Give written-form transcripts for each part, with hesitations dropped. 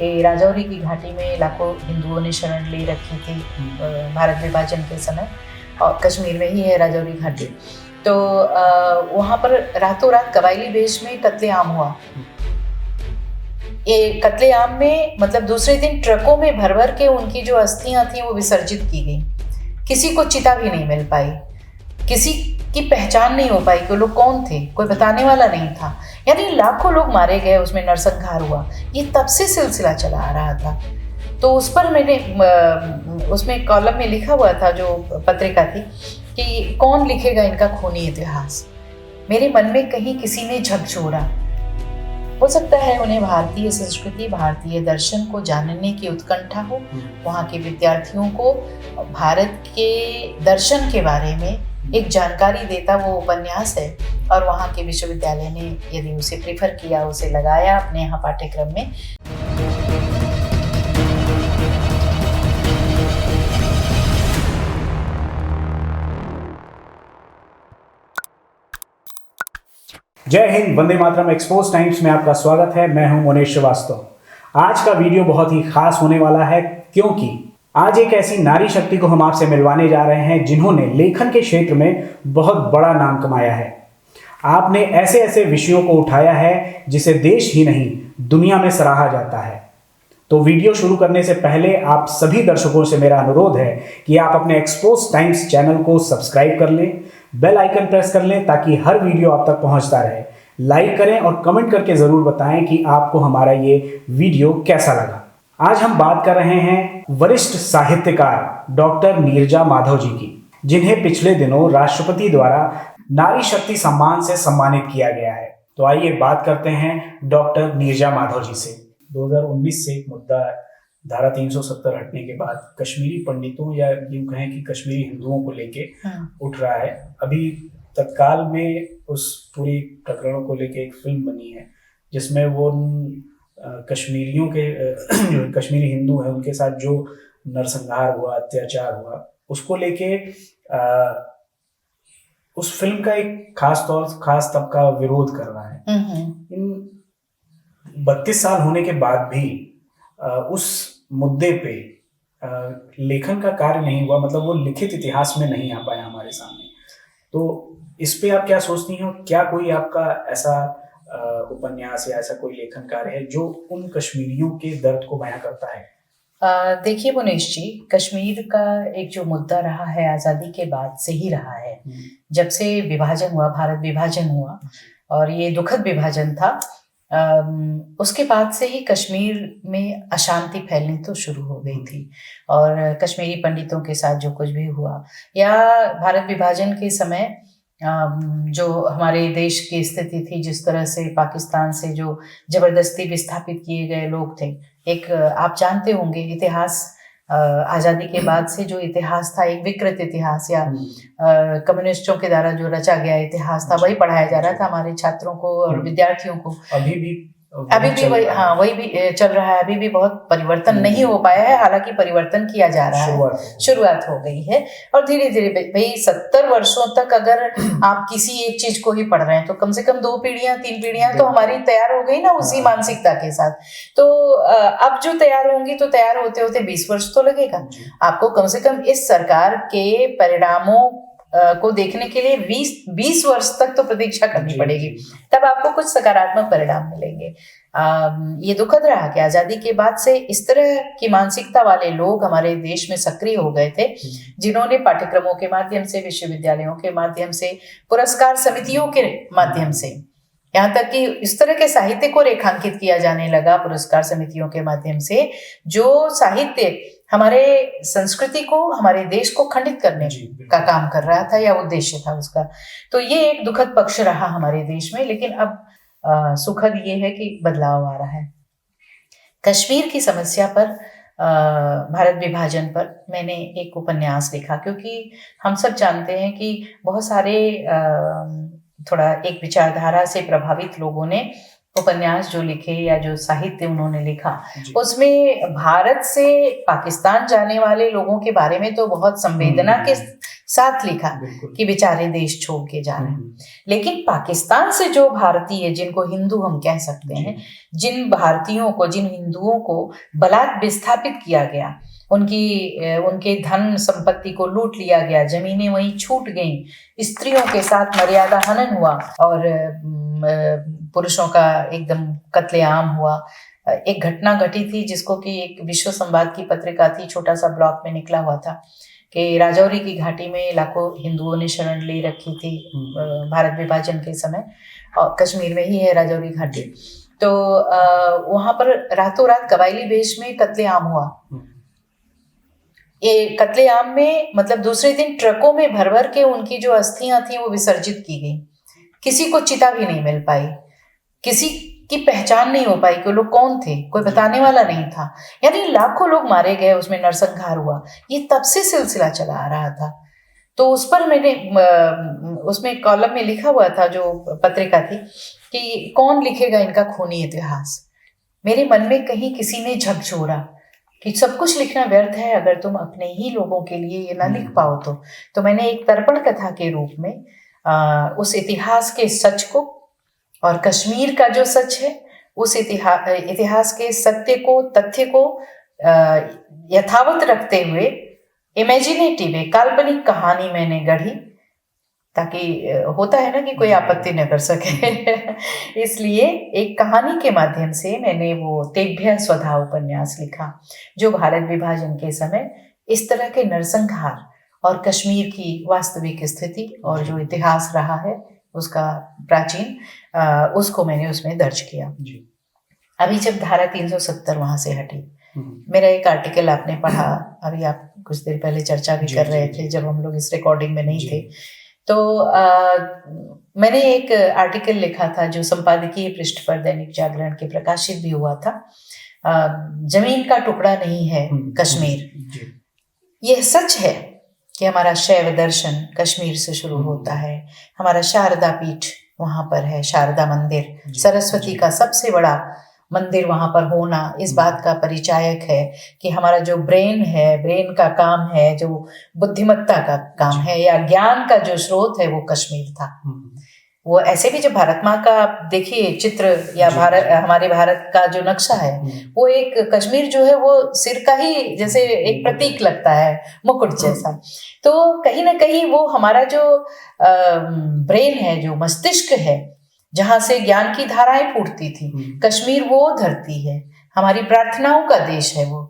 कि राजौरी की घाटी में लाखों हिंदुओं ने शरण ले रखी थी भारत विभाजन के समय, और कश्मीर में ही है राजौरी घाटी। तो वहाँ पर रातों रात कबायली वेश में कत्लेआम हुआ। ये कत्लेआम में मतलब दूसरे दिन ट्रकों में भर भर के उनकी जो अस्थियां थी वो विसर्जित की गई। किसी को चिता भी नहीं मिल पाई, किसी की पहचान नहीं हो पाई कि वो लोग कौन थे, कोई बताने वाला नहीं था। यानी लाखों लोग मारे गए, उसमें नरसंहार हुआ। ये तब से सिलसिला चला आ रहा था। तो उस पर मैंने उसमें कॉलम में लिखा हुआ था, जो पत्रिका थी, कि कौन लिखेगा इनका खूनी इतिहास। मेरे मन में कहीं किसी ने झकझोरा। हो सकता है उन्हें भारतीय संस्कृति, भारतीय दर्शन को जानने की उत्कंठा हो। वहाँ के विद्यार्थियों को भारत के दर्शन के बारे में एक जानकारी देता वो उपन्यास है, और वहाँ के विश्वविद्यालय ने यदि उसे प्रेफर किया, उसे लगाया अपने यहाँ पाठ्यक्रम में। जय हिंद, वंदे मातरम। एक्सपोज टाइम्स में आपका स्वागत है। मैं हूं मोनेश श्रीवास्तव। आज का वीडियो बहुत ही खास होने वाला है, क्योंकि आज एक ऐसी नारी शक्ति को हम आपसे मिलवाने जा रहे हैं जिन्होंने लेखन के क्षेत्र में बहुत बड़ा नाम कमाया है। आपने ऐसे ऐसे विषयों को उठाया है जिसे देश ही नहीं दुनिया में सराहा जाता है। तो वीडियो शुरू करने से पहले आप सभी दर्शकों से मेरा अनुरोध है कि आप अपने एक्सपोज टाइम्स चैनल को सब्सक्राइब कर लें, बेल आइकन प्रेस कर लें ताकि हर वीडियो आप तक पहुंचता रहे। लाइक करें और कमेंट करके जरूर बताएं कि आपको हमारा ये वीडियो कैसा लगा। आज हम बात कर रहे हैं वरिष्ठ साहित्यकार डॉक्टर नीरजा माधव जी की, जिन्हें पिछले दिनों राष्ट्रपति द्वारा नारी शक्ति सम्मान से सम्मानित किया गया है। तो आइए बात करते हैं डॉक्टर नीरजा माधव जी से। 2019 से एक मुद्दा धारा 370 हटने के बाद कश्मीरी पंडितों या यूं कहें कि कश्मीरी हिंदुओं को लेके उठ रहा है। अभी तत्काल में उस पूरी प्रकरणों को लेके एक फिल्म बनी है जिसमें वो कश्मीरियों के जो कश्मीरी हिंदू हैं उनके साथ जो नरसंहार हुआ, अत्याचार हुआ, उसको लेके उस फिल्म का एक खास तबका विरोध कर रहा है। इन 32 साल होने के बाद भी उस मुद्दे पे लेखन का कार्य नहीं हुआ, मतलब वो लिखित इतिहास में नहीं आ पाया हमारे सामने। तो इस पे आप क्या सोचती हैं? क्या कोई आपका ऐसा उपन्यास या ऐसा कोई लेखन कार्य है जो उन कश्मीरियों के दर्द को बयां करता है? देखिए मुनीश जी, कश्मीर का एक जो मुद्दा रहा है आज़ादी के बाद से ही रहा है। जब से विभाजन हुआ, भारत विभाजन हुआ, और ये दुखद विभाजन था, उसके बाद से ही कश्मीर में अशांति फैलनी तो शुरू हो गई थी। और कश्मीरी पंडितों के साथ जो कुछ भी हुआ, या भारत विभाजन के समय जो हमारे देश की स्थिति थी, जिस तरह से पाकिस्तान से जो जबरदस्ती विस्थापित किए गए लोग थे, एक आप जानते होंगे इतिहास, आज़ादी के बाद से जो इतिहास था, एक विकृत इतिहास, या कम्युनिस्टों के द्वारा जो रचा गया इतिहास था, वही पढ़ाया जा रहा था हमारे छात्रों को और विद्यार्थियों को। अभी भी वही भी चल रहा है। अभी भी बहुत परिवर्तन नहीं हो पाया है, हालांकि परिवर्तन किया जा रहा है, शुरुआत हो गई है। और धीरे धीरे भाई 70 वर्षों तक अगर आप किसी एक चीज को ही पढ़ रहे हैं तो कम से कम 2 पीढ़ियां 3 पीढ़ियां तो हमारी तैयार हो गई ना उसी मानसिकता के साथ। तो अब जो तैयार होंगी तो तैयार होते होते 20 वर्ष तो लगेगा आपको। कम से कम इस सरकार के परिणामों को देखने के लिए 20 वर्ष तक तो प्रतीक्षा करनी पड़ेगी, तब आपको कुछ सकारात्मक परिणाम मिलेंगे। ये दुखद रहा कि आजादी के बाद से इस तरह की मानसिकता वाले लोग हमारे देश में सक्रिय हो गए थे, जिन्होंने पाठ्यक्रमों के माध्यम से, विश्वविद्यालयों के माध्यम से, पुरस्कार समितियों के माध्यम से, यहाँ तक कि इस तरह के साहित्य को रेखांकित किया जाने लगा पुरस्कार समितियों के माध्यम से, जो साहित्य हमारे संस्कृति को, हमारे देश को खंडित करने का काम कर रहा था या उद्देश्य था उसका। तो ये एक दुखद पक्ष रहा हमारे देश में। लेकिन अब सुखद ये है कि बदलाव आ रहा है। कश्मीर की समस्या पर, भारत विभाजन पर मैंने एक उपन्यास लिखा, क्योंकि हम सब जानते हैं कि बहुत सारे थोड़ा एक विचारधारा से प्रभावित लोगों ने उपन्यास जो लिखे या जो साहित्य उन्होंने लिखा, उसमें भारत से पाकिस्तान जाने वाले लोगों के बारे में तो बहुत संवेदना के साथ लिखा कि बेचारे देश छोड़ के जा रहे हैं। लेकिन पाकिस्तान से जो भारतीय, जिनको हिंदू हम कह सकते हैं, जिन भारतीयों को, जिन हिंदुओं को बलात् विस्थापित किया गया, उनके धन संपत्ति को लूट लिया गया, जमीनें वहीं छूट गईं, स्त्रियों के साथ मर्यादा हनन हुआ और पुरुषों का एकदम कत्लेआम हुआ। एक घटना घटी थी जिसको कि एक विश्व संवाद की पत्रिका थी, छोटा सा ब्लॉक में निकला हुआ था कि राजौरी की घाटी में लाखों हिंदुओं ने शरण ले रखी थी भारत विभाजन के समय, और कश्मीर में ही है राजौरी घाटी। तो वहां पर रातों रात कबायली वेश में कत्लेआम हुआ। ये कत्लेआम में मतलब दूसरे दिन ट्रकों में भर भर के उनकी जो अस्थियां थी वो विसर्जित की गई। किसी को चिता भी नहीं मिल पाई, किसी की पहचान नहीं हो पाई कि लोग कौन थे, कोई बताने वाला नहीं था। यानी लाखों लोग मारे गए, उसमें नरसंहार हुआ। ये तब से सिलसिला चला आ रहा था। तो उस पर मैंने उसमें कॉलम में लिखा हुआ था, जो पत्रिका थी, कि कौन लिखेगा इनका खूनी इतिहास। मेरे मन में कहीं किसी ने झकझोरा कि सब कुछ लिखना व्यर्थ है अगर तुम अपने ही लोगों के लिए ये ना लिख पाओ तो मैंने एक तर्पण कथा के रूप में उस इतिहास के सच को और कश्मीर का जो सच है उस इतिहास के सत्य को, तथ्य को यथावत रखते हुए इमेजिनेटिव एक काल्पनिक कहानी मैंने गढ़ी, ताकि होता है ना कि कोई आपत्ति न कर सके। इसलिए एक कहानी के माध्यम से मैंने वो तेभ्य स्वधा उपन्यास लिखा, जो भारत विभाजन के समय इस तरह के नरसंहार और कश्मीर की वास्तविक स्थिति और जो इतिहास रहा है उसका प्राचीन, उसको मैंने उसमें दर्ज किया। अभी जब धारा 370 वहां से हटी, मेरा एक आर्टिकल आपने पढ़ा, अभी आप कुछ देर पहले चर्चा भी कर रहे थे जब हम लोग इस रिकॉर्डिंग में नहीं थे, तो मैंने एक आर्टिकल लिखा था जो संपादकीय पृष्ठ पर दैनिक जागरण के प्रकाशित भी हुआ था। जमीन का टुकड़ा नहीं है कश्मीर। यह सच है कि हमारा शैव दर्शन कश्मीर से शुरू होता है, हमारा शारदा पीठ वहां पर है, शारदा मंदिर, सरस्वती का सबसे बड़ा मंदिर वहां पर होना इस बात का परिचायक है कि हमारा जो ब्रेन है, ब्रेन का काम है, जो बुद्धिमत्ता का काम है या ज्ञान का जो स्रोत है वो कश्मीर था। वो ऐसे भी जब भारत माँ का देखिए चित्र या हमारे भारत का जो नक्शा है, वो एक कश्मीर जो है वो सिर का ही जैसे एक प्रतीक लगता है, मुकुट जैसा। तो कहीं ना कहीं वो हमारा जो ब्रेन है, जो मस्तिष्क है, जहां से ज्ञान की धाराएं फूटती थी, कश्मीर वो धरती है, हमारी प्रार्थनाओं का देश है वो।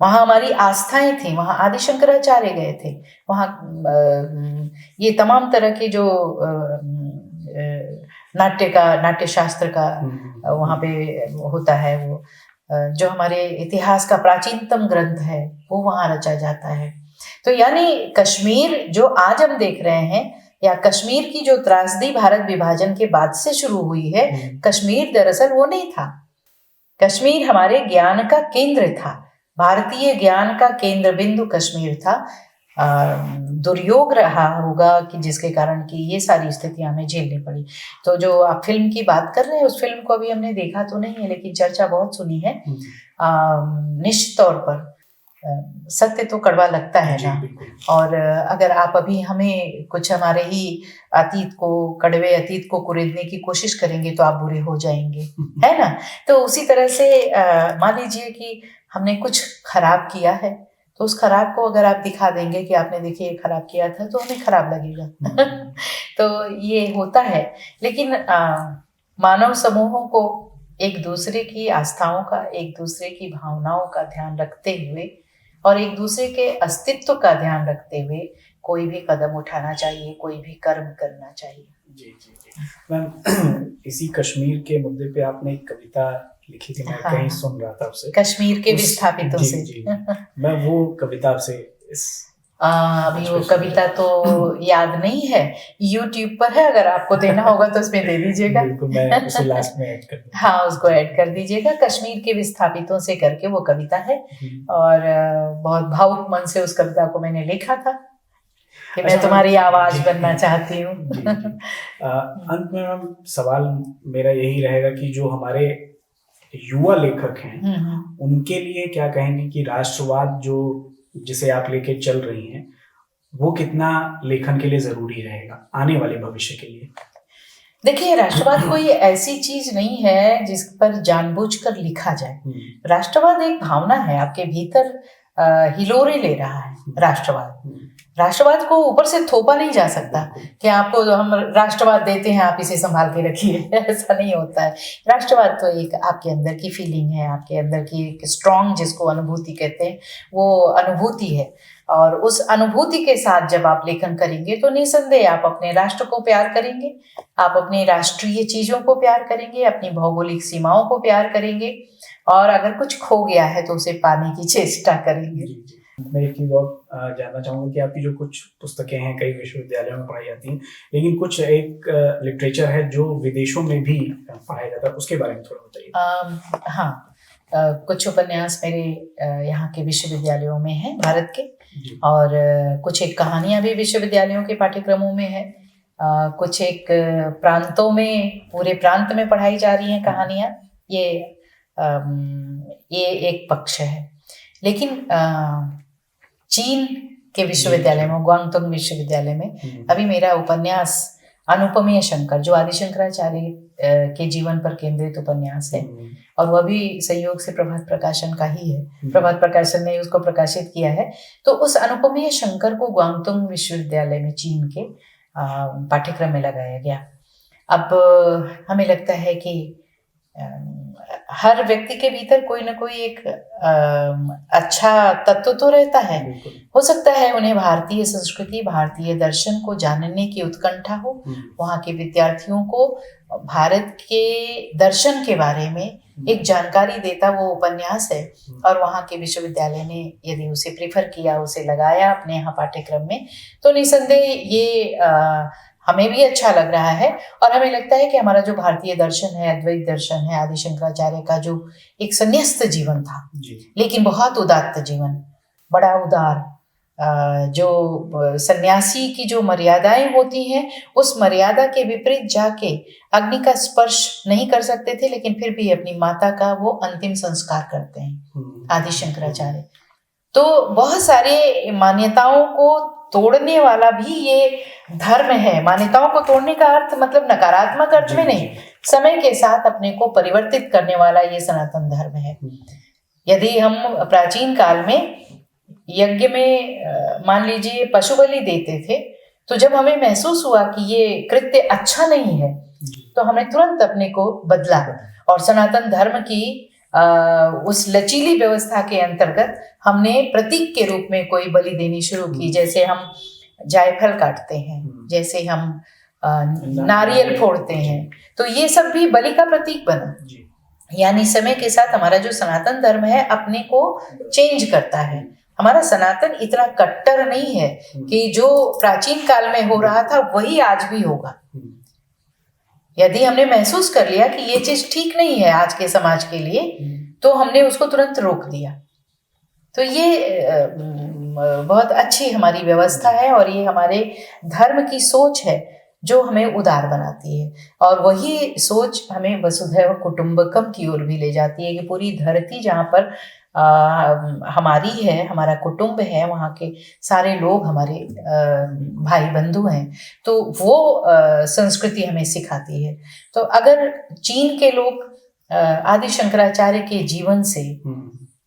वहां हमारी आस्थाएं थी, वहां आदि शंकराचार्य गए थे, वहां ये तमाम तरह के जो नाट्य शास्त्र का वहां पे होता है, वो जो हमारे इतिहास का प्राचीनतम ग्रंथ है वो वहां रचा जाता है। तो यानी कश्मीर जो आज हम देख रहे हैं, या कश्मीर की जो त्रासदी भारत विभाजन के बाद से शुरू हुई है, कश्मीर दरअसल वो नहीं था। कश्मीर हमारे ज्ञान का केंद्र था, भारतीय ज्ञान का केंद्र बिंदु कश्मीर था। दुर्योग रहा होगा कि जिसके कारण कि ये सारी स्थितियां हमें झेलनी पड़ी। तो जो आप फिल्म की बात कर रहे हैं, उस फिल्म को अभी हमने देखा तो नहीं है, लेकिन चर्चा बहुत सुनी है। निश्चित तौर पर सत्य तो कड़वा लगता है ना, और अगर आप अभी हमें कुछ हमारे ही अतीत को, कड़वे अतीत को कुरेदने की कोशिश करेंगे तो आप बुरे हो जाएंगे, है ना। तो उसी तरह से मान लीजिए कि हमने कुछ खराब किया है, तो उस खराब को अगर आप दिखा देंगे कि आपने देखिए खराब किया था, तो हमें खराब लगेगा। तो ये होता है। लेकिन मानव समूहों को एक दूसरे की आस्थाओं का, एक दूसरे की भावनाओं का ध्यान रखते हुए और एक दूसरे के अस्तित्व का ध्यान रखते हुए कोई भी कदम उठाना चाहिए, कोई भी कर्म करना चाहिए। जी जी जी मैम, इसी कश्मीर के मुद्दे पे आपने एक कविता लिखी थी, मैं कहीं सुन रहा था आपसे, कश्मीर के विस्थापितों से। जी, मैं वो कविता आपसे अभी वो कविता तो याद नहीं है, YouTube पर है, अगर आपको देना होगा तो उसमें दे दीजिएगा। बिल्कुल, मैं उसे लास्ट में ऐड कर दूंगा। हाँ, उसको ऐड कर दीजिएगा। कश्मीर के विस्थापितों से करके वो कविता है, और बहुत भावुक मन से उस कविता को मैंने लिखा था कि मैं तुम्हारी आवाज बनना चाहती हूँ। अंत में मैम सवाल मेरा यही रहेगा कि जो हमारे युवा लेखक हैं उनके लिए क्या कहेंगे कि राष्ट्रवाद जो जिसे आप लेके चल रही हैं, वो कितना लेखन के लिए जरूरी रहेगा आने वाले भविष्य के लिए? देखिए, राष्ट्रवाद कोई ऐसी चीज नहीं है जिस पर जानबूझकर लिखा जाए। राष्ट्रवाद एक भावना है, आपके भीतर हिलोरे ले रहा है राष्ट्रवाद को ऊपर से थोपा नहीं जा सकता कि आपको हम राष्ट्रवाद देते हैं, आप इसे संभाल के रखिए। ऐसा नहीं होता है। राष्ट्रवाद तो एक आपके अंदर की फीलिंग है, आपके अंदर की एक स्ट्रॉन्ग, जिसको अनुभूति कहते हैं, वो अनुभूति है। और उस अनुभूति के साथ जब आप लेखन करेंगे तो निसंदेह आप अपने राष्ट्र को प्यार करेंगे, आप अपनी राष्ट्रीय चीजों को प्यार करेंगे, अपनी भौगोलिक सीमाओं को प्यार करेंगे, और अगर कुछ खो गया है तो उसे पाने की चेष्टा करेंगे। मैं एक चीज और जानना चाहूंगा कि आपकी जो कुछ पुस्तकें हैं कई विश्वविद्यालयों में पढ़ाई जाती हैं, लेकिन कुछ एक लिटरेचर है जो विदेशों में भी पढ़ाया जाता है, उसके बारे में थोड़ा बताइए। हाँ, कुछ उपन्यास मेरे यहाँ के विश्वविद्यालयों में हैं, भारत के, और कुछ एक कहानियां भी विश्वविद्यालयों के पाठ्यक्रमों में है। कुछ एक प्रांतों में, पूरे प्रांत में पढ़ाई जा रही हैं कहानियां। ये एक पक्ष है। लेकिन चीन के विश्वविद्यालय में, ग्वांगतुंग विश्वविद्यालय में अभी मेरा उपन्यास अनुपमेय शंकर, जो आदि शंकराचार्य के जीवन पर केंद्रित उपन्यास है, और वह भी संयोग से प्रभात प्रकाशन का ही है। प्रभात प्रकाशन ने उसको प्रकाशित किया है। तो उस अनुपमेय शंकर को ग्वांगतुंग विश्वविद्यालय में, चीन के पाठ्यक्रम में लगाया गया। अब हमें लगता है कि हर व्यक्ति के भीतर कोई ना कोई एक अच्छा तत्व तो रहता है। हो सकता है उन्हें भारतीय संस्कृति, भारतीय दर्शन को जानने की उत्कंठा हो, वहाँ के विद्यार्थियों को भारत के दर्शन के बारे में एक जानकारी देता वो उपन्यास है, और वहाँ के विश्वविद्यालय ने यदि उसे प्रेफर किया, उसे लगाया अपने यहाँ पाठ्यक्रम में, तो निसंदेह ये हमें भी अच्छा लग रहा है। और हमें लगता है कि हमारा जो भारतीय दर्शन है, अद्वैत दर्शन है, आदि शंकराचार्य का जो एक संन्यस्त जीवन था, लेकिन बहुत उदात्त जीवन, बड़ा उदार, जो सन्यासी की जो मर्यादाएं होती हैं, उस मर्यादा के विपरीत जाके अग्नि का स्पर्श नहीं कर सकते थे, लेकिन फिर भी अपनी माता का वो अंतिम संस्कार करते हैं आदि शंकराचार्य। तो बहुत सारे मान्यताओं को तोड़ने वाला भी ये धर्म है। मान्यताओं को तोड़ने का अर्थ मतलब नकारात्मक अर्थ में नहीं, समय के साथ अपने को परिवर्तित करने वाला ये सनातन धर्म है। यदि हम प्राचीन काल में यज्ञ में मान लीजिए पशु बलि देते थे, तो जब हमें महसूस हुआ कि ये कृत्य अच्छा नहीं है, तो हमने तुरंत अपने को बदला, और सनातन धर्म की उस लचीली व्यवस्था के अंतर्गत हमने प्रतीक के रूप में कोई बलि देनी शुरू की। जैसे हम जायफल काटते हैं, जैसे हम नारियल फोड़ते हैं, तो ये सब भी बलि का प्रतीक बना। यानी समय के साथ हमारा जो सनातन धर्म है अपने को चेंज करता है। हमारा सनातन इतना कट्टर नहीं है कि जो प्राचीन काल में हो रहा था वही आज भी होगा। यदि हमने महसूस कर लिया कि ये चीज ठीक नहीं है आज के समाज के लिए, तो हमने उसको तुरंत रोक दिया। तो ये बहुत अच्छी हमारी व्यवस्था है, और ये हमारे धर्म की सोच है जो हमें उदार बनाती है, और वही सोच हमें वसुधैव कुटुंबकम की ओर भी ले जाती है कि पूरी धरती जहाँ पर हमारी है, हमारा कुटुंब है, वहाँ के सारे लोग हमारे भाई बंधु हैं, तो वो संस्कृति हमें सिखाती है। तो अगर चीन के लोग आदि शंकराचार्य के जीवन से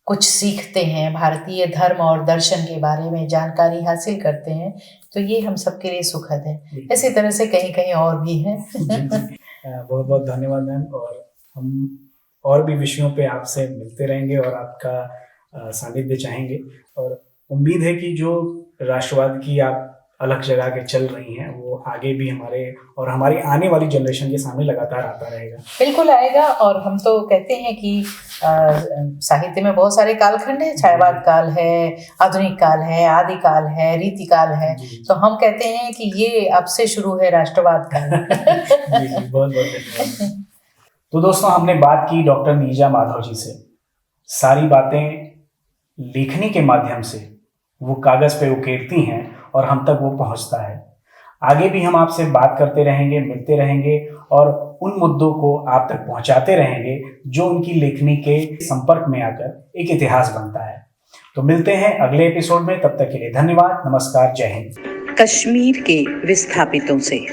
कुछ सीखते हैं, भारतीय धर्म और दर्शन के बारे में जानकारी हासिल करते हैं, तो ये हम सबके लिए सुखद है। इसी तरह से कहीं कहीं और भी है। बहुत बहुत धन्यवाद मैम, और हम और भी विषयों पे आपसे मिलते रहेंगे और आपका सानिध्य चाहेंगे, और उम्मीद है कि जो राष्ट्रवाद की आप अलग जगह के चल रही हैं वो आगे भी हमारे और हमारी आने वाली जनरेशन के सामने लगातार आता रहेगा। बिल्कुल आएगा, और हम तो कहते हैं कि साहित्य में बहुत सारे कालखंड है, छायावाद काल है, आधुनिक काल है, आदि काल है, रीति काल है, तो हम कहते हैं कि ये अब से शुरू है राष्ट्रवाद काल। जी, बहुत बहुत धन्यवाद। तो दोस्तों, हमने बात की डॉक्टर नीरजा माधव जी से। सारी बातें लेखनी के माध्यम से वो कागज पे उकेरती हैं और हम तक वो पहुंचता है। आगे भी हम आपसे बात करते रहेंगे, मिलते रहेंगे और उन मुद्दों को आप तक पहुंचाते रहेंगे जो उनकी लेखनी के संपर्क में आकर एक इतिहास बनता है। तो मिलते हैं अगले एपिसोड में, तब तक के लिए धन्यवाद, नमस्कार, जय हिंद। कश्मीर के विस्थापितों से।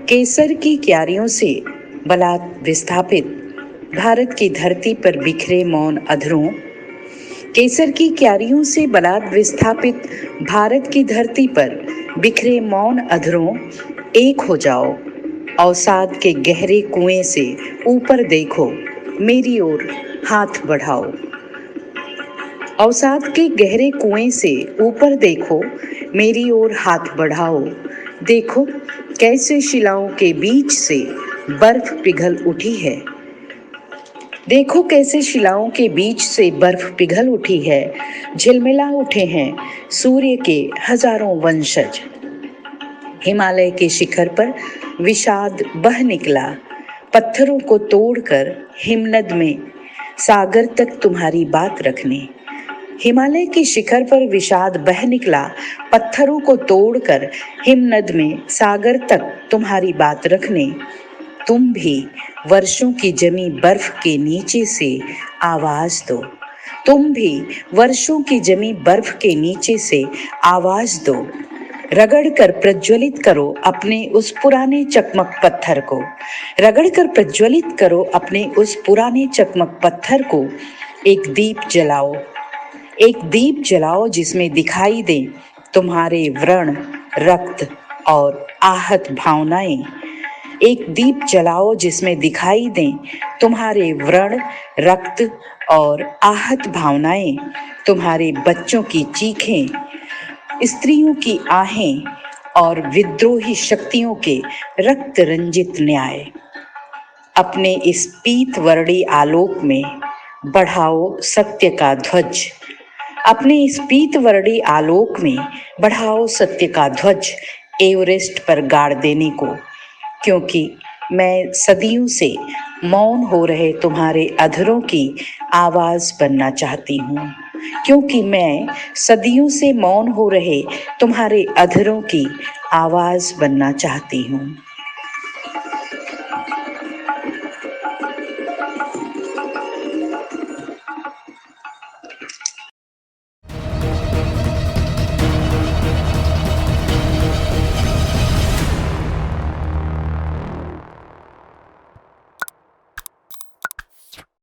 केसर की क्यारियों से बलात् विस्थापित भारत की धरती पर बिखरे मौन अधरों, केसर की क्यारियों से बलात् विस्थापित भारत की धरती पर बिखरे मौन अधरों, एक हो जाओ, अवसाद के गहरे कुएं से ऊपर देखो, मेरी ओर हाथ बढ़ाओ। अवसाद के गहरे कुएं से ऊपर देखो, मेरी ओर हाथ बढ़ाओ। देखो कैसे शिलाओं के बीच से बर्फ पिघल उठी है। देखो कैसे शिलाओं के बीच से बर्फ पिघल उठी है। झिलमिला उठे हैं सूर्य के हजारों वंशज। हिमालय के शिखर पर विषाद बह निकला, पत्थरों को तोड़कर हिमनद में सागर तक तुम्हारी बात रखने। हिमालय के शिखर पर विषाद बह निकला, पत्थरों को तोड़कर हिमनद में सागर तक तुम्हारी बात रखने। तुम भी वर्षों की जमी बर्फ के नीचे से आवाज दो। तुम भी वर्षों की जमी बर्फ के नीचे से आवाज दो। रगड़ कर प्रज्वलित करो अपने उस पुराने चकमक पत्थर को। रगड़ कर प्रज्वलित करो अपने उस पुराने चकमक पत्थर को। एक दीप जलाओ, एक दीप जलाओ जिसमें दिखाई दे तुम्हारे व्रण, रक्त और आहत भावनाएं। एक दीप जलाओ जिसमें दिखाई दें तुम्हारे व्रण, रक्त और आहत भावनाएं। तुम्हारे बच्चों की चीखें, स्त्रियों की आहें और विद्रोही शक्तियों के रक्त रंजित न्याय। अपने इस पीत वर्णी आलोक में बढ़ाओ सत्य का ध्वज। अपने इस पीत वर्णी आलोक में बढ़ाओ सत्य का ध्वज एवरेस्ट पर गाड़ देने को। क्योंकि मैं सदियों से मौन हो रहे तुम्हारे अधरों की आवाज बनना चाहती हूँ। क्योंकि मैं सदियों से मौन हो रहे तुम्हारे अधरों की आवाज बनना चाहती हूँ।